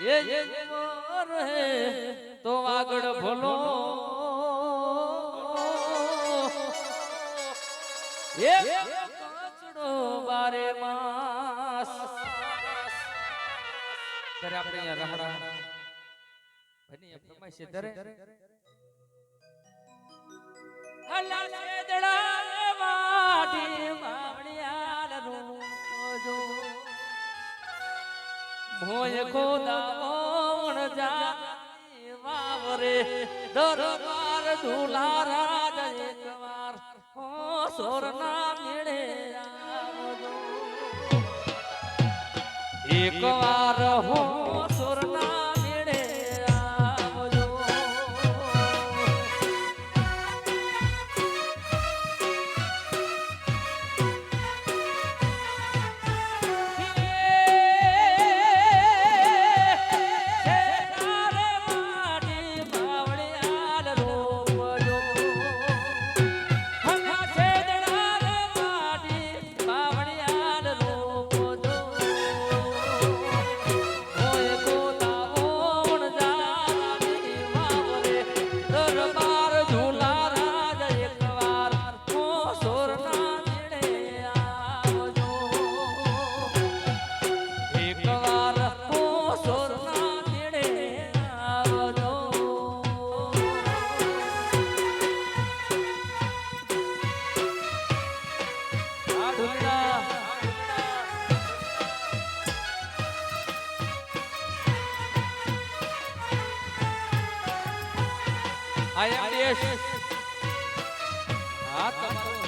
એ રહે તો આગળ ભલો એ કાચડો બારે માસ ત્યારે આપણે અહીંયા રમડા બની પ્રમાય છે ધરે અલા સેદડા વાડી માવડિયાલ રોજો મોય ખોદાવણ જાની વાવરે દરબાર ઝુલારા એકવાર હો સોરના મેળે આવજો એકવાર હો સોરના મેળે આવજો I am Desh. હા તમારો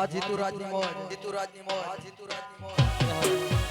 વાહ જીતુરાજની મોજ જીતુરાજની મોજ જીતુરાજની મોજ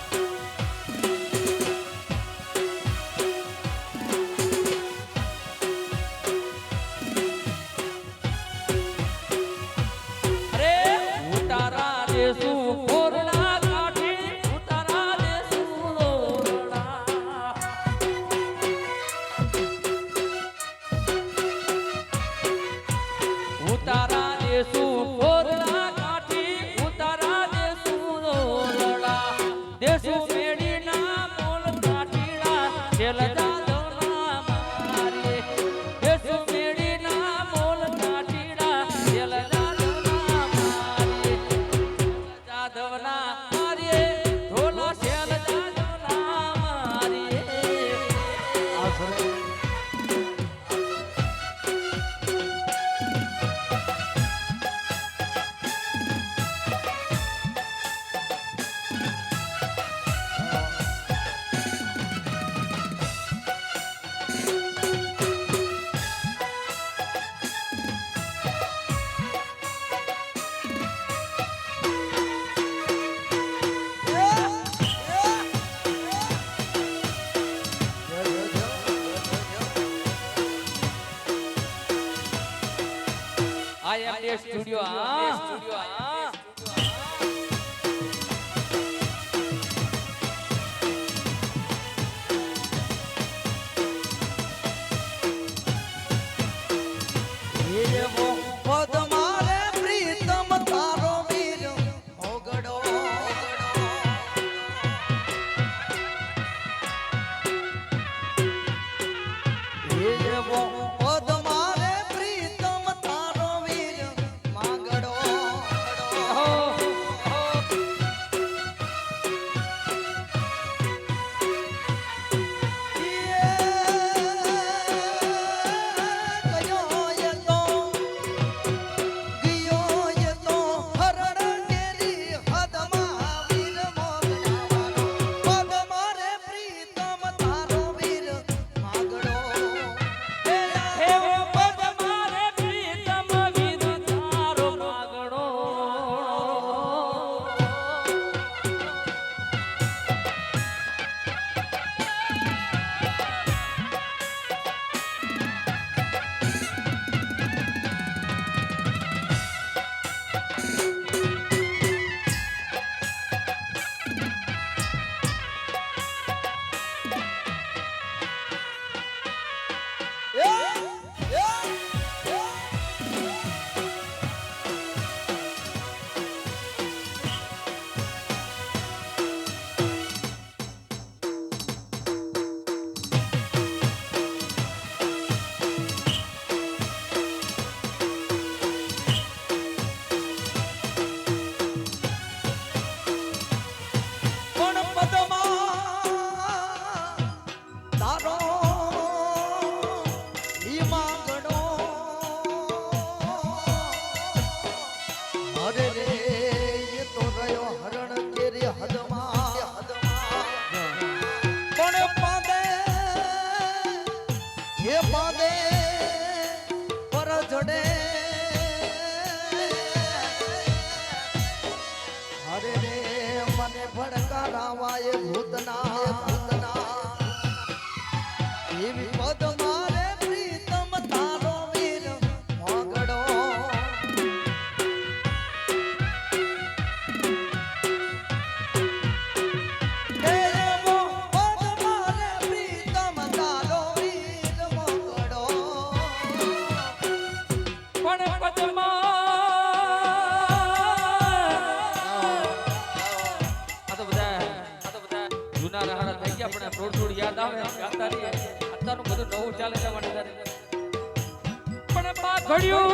સ્ટુડિયો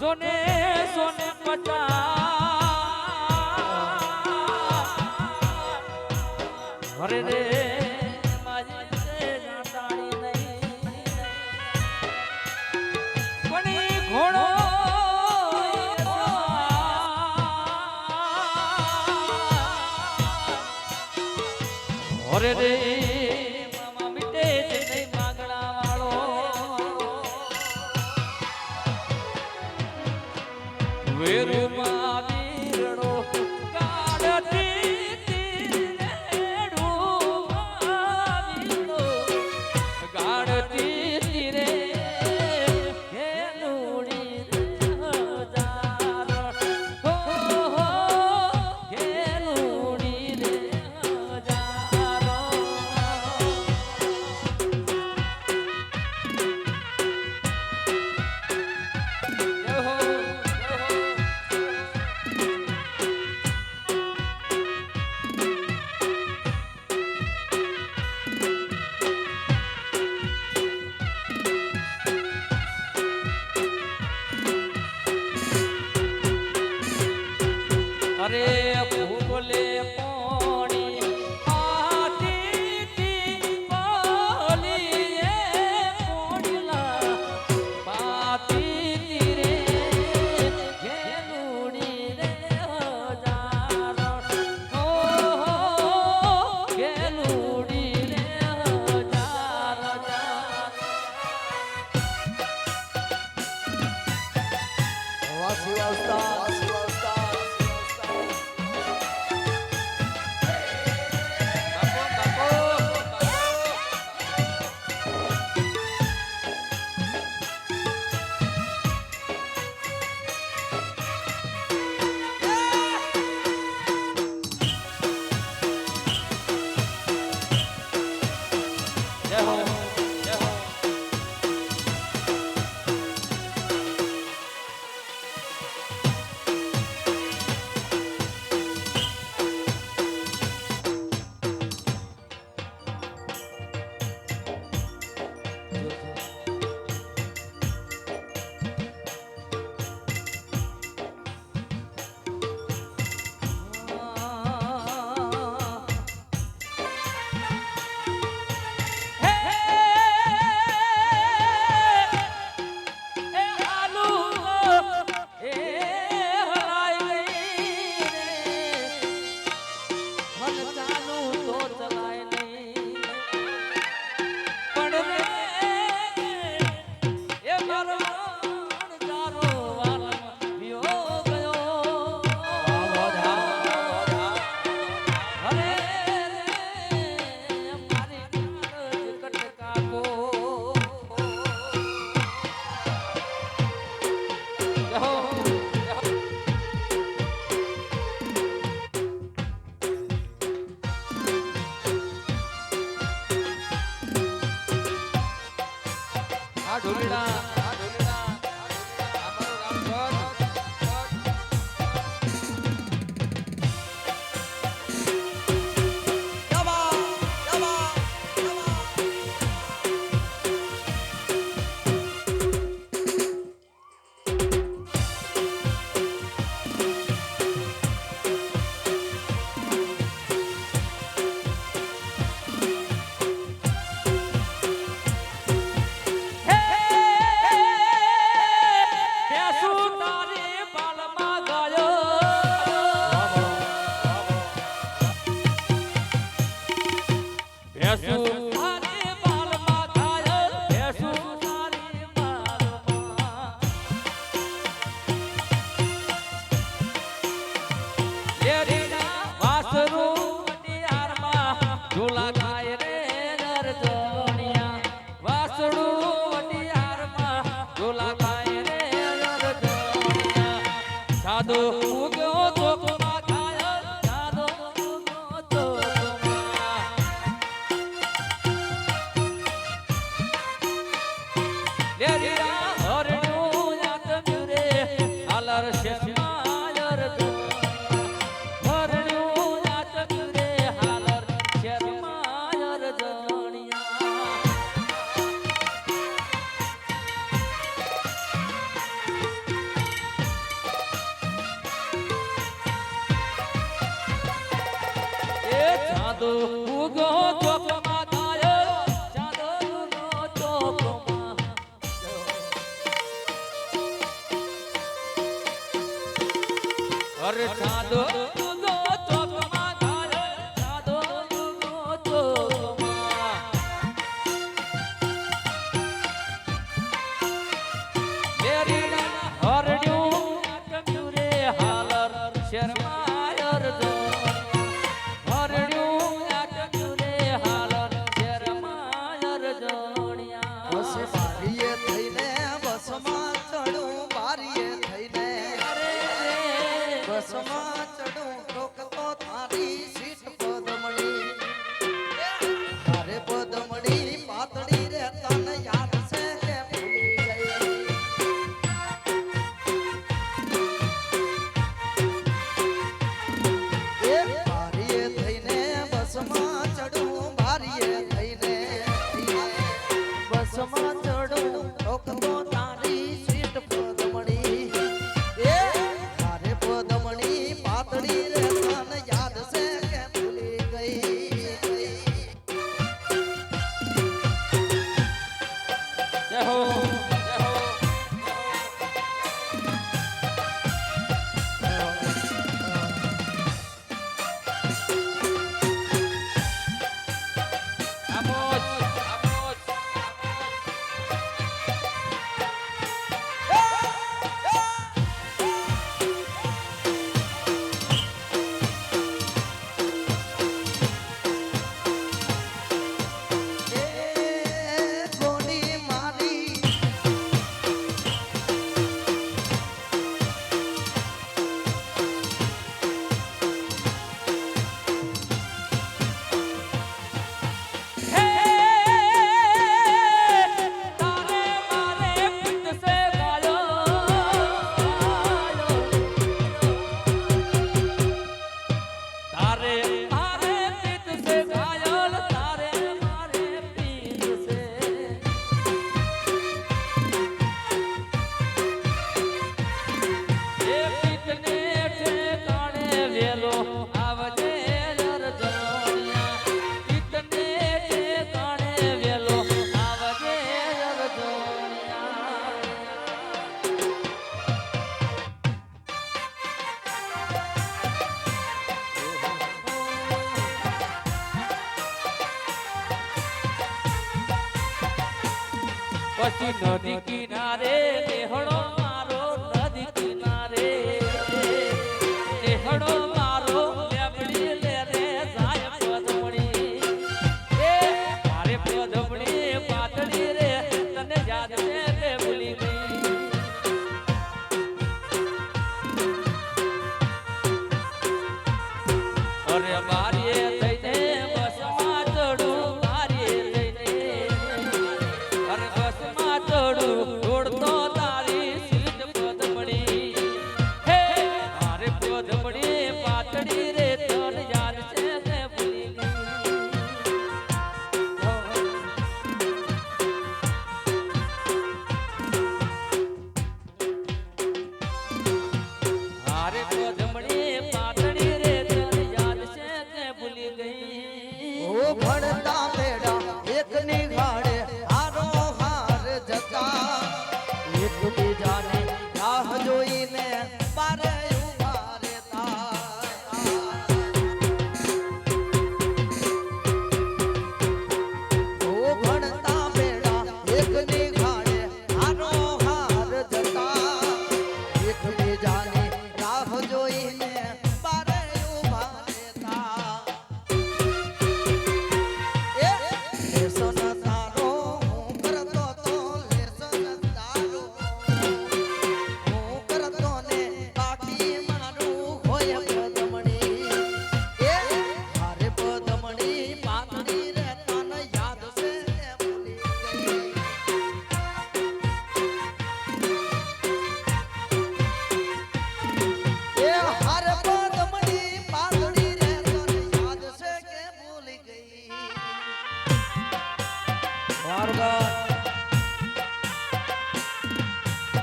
જોને સોને પચા હરે રે માજી સે જાતાડી નહીં પણ ઘોડો હરે રે મામા મીટે નહીં માગણા વાળો વે ઢોલડા અમારું દબા દબા દબા ઝૂલા ખાય રે નરજોણિયા વાસડું વટિયારમાં ઝૂલા ખાય રે નરજોણિયા સાદો ઉગ્યો ચોકમાં ખાય સાદો ઉગ્યો ચોકમાં લેરીરા હરણું યાતમ્યું રે આલર શેરમાં નરજોણિયા હરણું યાતમ્યું રે હાલર શેરમાં નરજોણિયા એ ચાંદો ઉગો ચોકમાં ગાયો ચાંદો ઉગો ચોકમાં અરે ચાંદો ઉગો ચોકમાં ગાયો ચાંદો ઉગો ચોકમાં લેરીના હરડ્યું નાટક્યું રે હાલર શેરમાં નરજોણિયા હરડ્યું નાટક્યું રે હાલર શેરમાં નરજોણિયા બસ બારીએ થઈને બસમાં ચડું બારીએ થઈને બસમાં ચડું ઠોકતો તારી સીટ પદમણી તારે પદમણી પાતળી રે તને યાદ છે કે ભૂલી ગઈ એ બારીએ થઈને બસમાં ચડું બારીએ થઈને બસમાં ચડું ઠોકતો તારી સીટ પદમણી એ તારે પદમણી પાતળી રે તને યાદ છે કે ભૂલી ગઈ જય હો જય હો આમોજ આમોજ એ ગોડી મારી તારે મારે પિત સે ગાયો તારે મારે પિત સે ગાયો તારે મારે પિત સે એ પિતને ઠેકાણે વેલો આવજે નરજોણિયા પિતને ઠેકાણે વેલો આવજે નરજોણિયા પછી નદી કિનારે નેહડો મારો નદી કિનારે નેહડો મારો લેબડી લે રે જાય પદમણી એ મારે પદમણી પાતળી રે તને યાદ છે તે ભૂલી ગઈ અરે બારીએ થઈને બસમાં ચડું બારીએ થઈને અરે બસમાં ચડું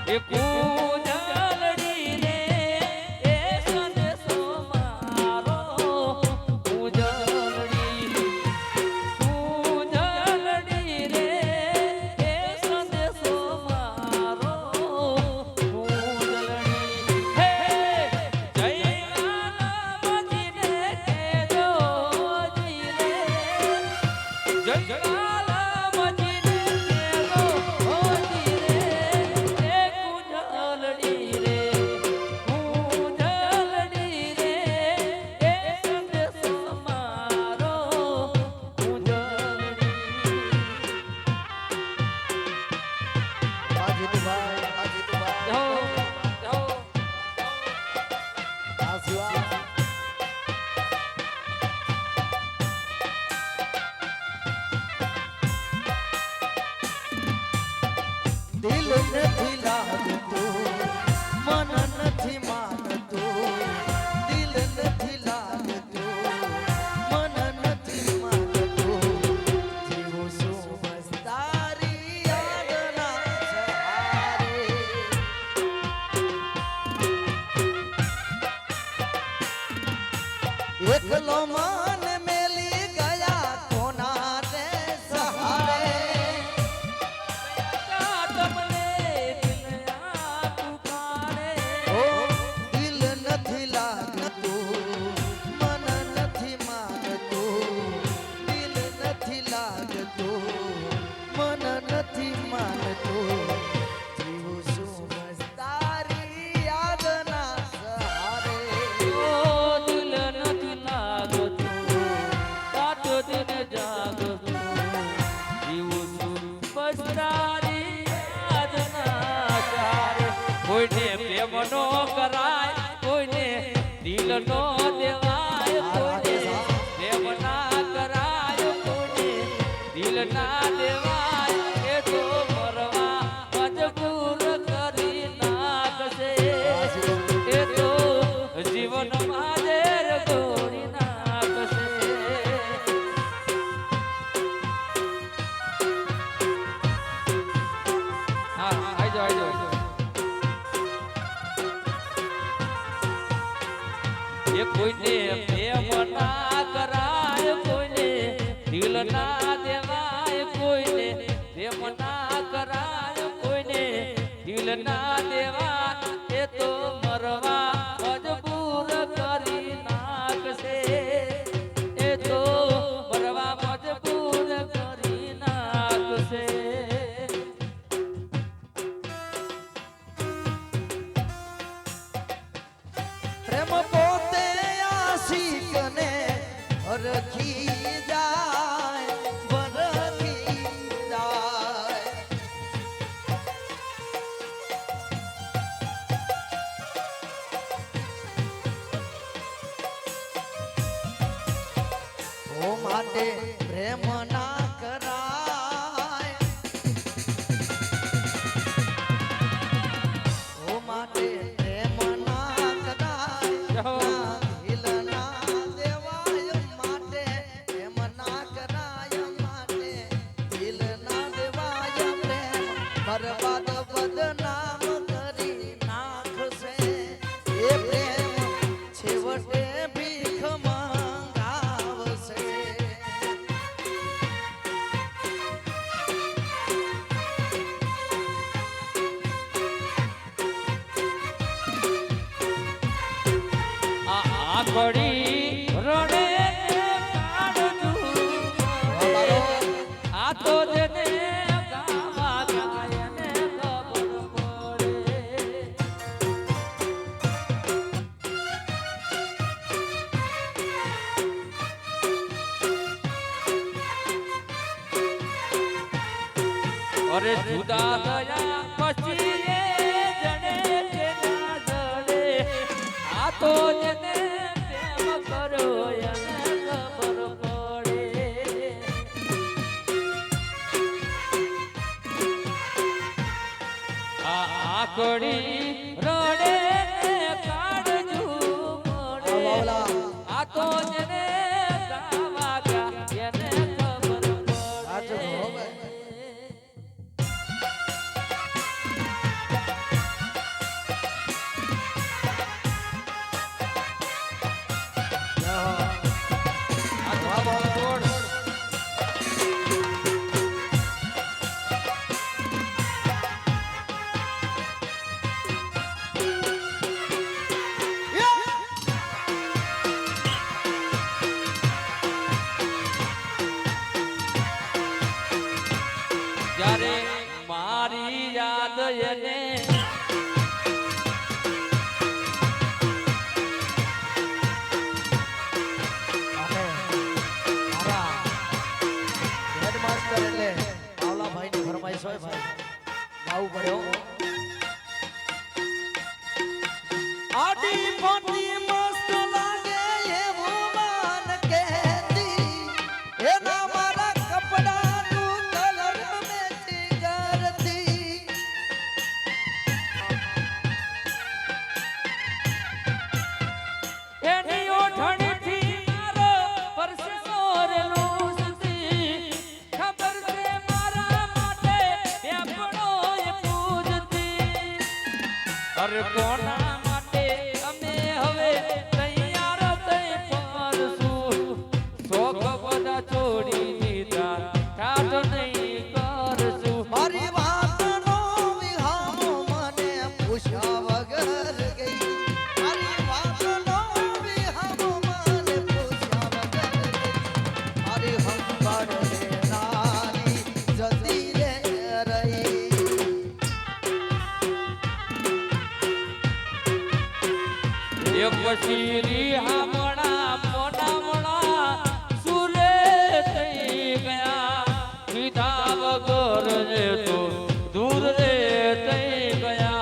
એ કુંજલડી રે એ સંદેશો મારો કુંજલડી રે એ સંદેશો મારો કુંજલડી હે જય લાલજીને કેજો જી રે જય લાલજીને કેજો જી રે એ કુંજલડી રે એ સંદેશો મારો કુંજલડી જાઓ જાઓ દિલ નથી લાગતું મન નથી માનતું દિલ નથી લાગતું મન નથી માનતું જીવું છું બસ તારી યાદના સહારે એકલો મન મેલી ગયા કોના રે સહારે ઓ દિલ નથી લાગતું મન નથી માનતું દિલ નથી લાગતું મન નથી માનતું જીવું છું બસ તારી યાદના સહારે દિલ નથી લાગતું રાતો દિન જાગતું જીવું છું બસ તારી યાદના સહારે કોઈને પ્રેમ નો કરાય કોઈને દિલ નો દેવાય કોઈને પ્રેમ ના કરાય કોઈને દિલ ના દેવાય એ તો મરવા મજબૂર કરી નાખશે એ તો જીવનમાં ઝેર ઘોળી નાખશે હા આજો એ કોઈને પ્રેમ ના કરાય કોઈને દિલ ના દેવાય કોઈને પ્રેમ ના કરાય કોઈને દિલ ના દેવાય એ તો મરવા મજબૂર કરી નાખશે એ તો મરવા મજબૂર કરી નાખશે પ્રેમ પોતે આશિકને હરખી જાય બરખી જાય ઓ માટે પ્રેમ ના કરાય ઓ માટે પ્રેમ ના કરાય ના દિલ ના દેવાય માટે પ્રેમ ના કરાય માટે દિલ ના દેવાય પ્રેમ બરબાદ બદનામ કરી નાખશે એ પ્રેમ છેવટે ભીખ માંગાવશે આંગળી રડે કાઢું આ તો જેને ગાવા ગાય ને ખબર પડે અરે જુદા થયા પછી એ જણે કે ના જડે આ તો જેને પ્રેમ કર્યો એને ખબર પડે આ આંગળી રડે કાઢજું મળે આ તો જેને ગાવા ગયા એને ખબર પડે જ્યારે મારી યાદ એને હેડમાસ્ટર એટલે ભાવલાભાઈની ફરમાઈશ હોય ભાઈ ગાવું પડ્યો આડી પાટી મસ્ત લાગે એવું માન કહેતી એના મારા કપડાનું કલર મેચી કરતી એની ઓઠણીથી મારો પરસેવો રેલુસતી ખબર છે મારા માટે બેપણો એ પૂજતી અરે કોના માટે અમે હવે તૈયાર થઈ પરશું શોખ બધા છોડી દીધા ઠાઠ નહીં કરશું મારી વાતનો વિહામો મને પૂછ્યા વગર ગઈ મારી વાતનો વિહામો મને પૂછ્યા વગર ગઈ મારી હંભાળ લેનારી જતી રે રહી એક પછી રીહામણા મોડામણા સુરે થઈ ગયા કીધા વગર ને તો દૂર રે થઈ ગયા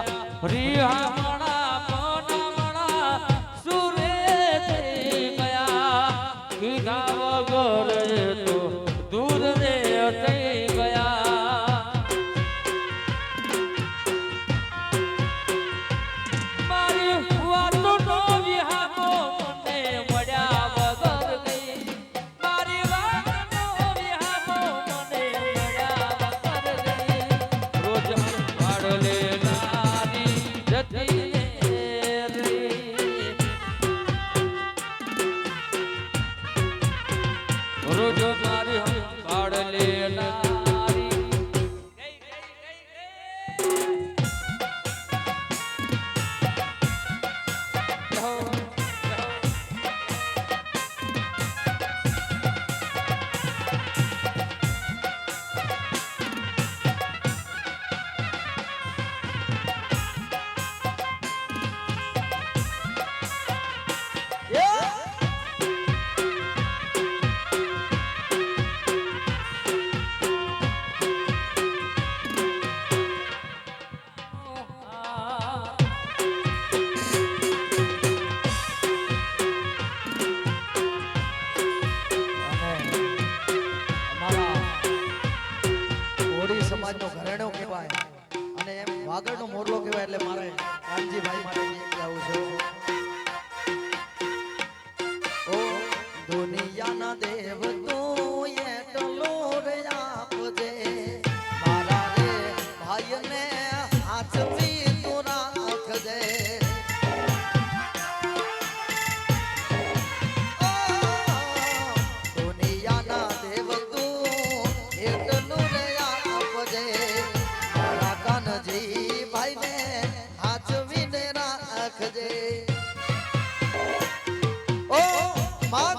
રીહામણા મોડામણા સુરે થઈ ગયા કીધા વગર ને તો દૂર રે થઈ ગયા મારી વાતનો વિહામો મને મળ્યા વગર ગઈ મારી વાતનો વિહામો મને મળ્યા વગર ગઈ રોજ વાળ લેનારી જતી રહી રોજ મારી વાળ લેનારી ગઈ સમાજનો ઘરેણો કહેવાય અને એમ વાગડનો મોરલો કહેવાય એટલે મારે કાનજીભાઈ માટે આવું છે ઓ દુનિયાના દેવ તું એટલો રે આપજે મારા રે ભાઈને હાથથી તું રાખજે દુનિયાના દેવ તું એટલું રે આપજે મારા કાનજી ભાઈને હાથવીને રાખજે ઓ મા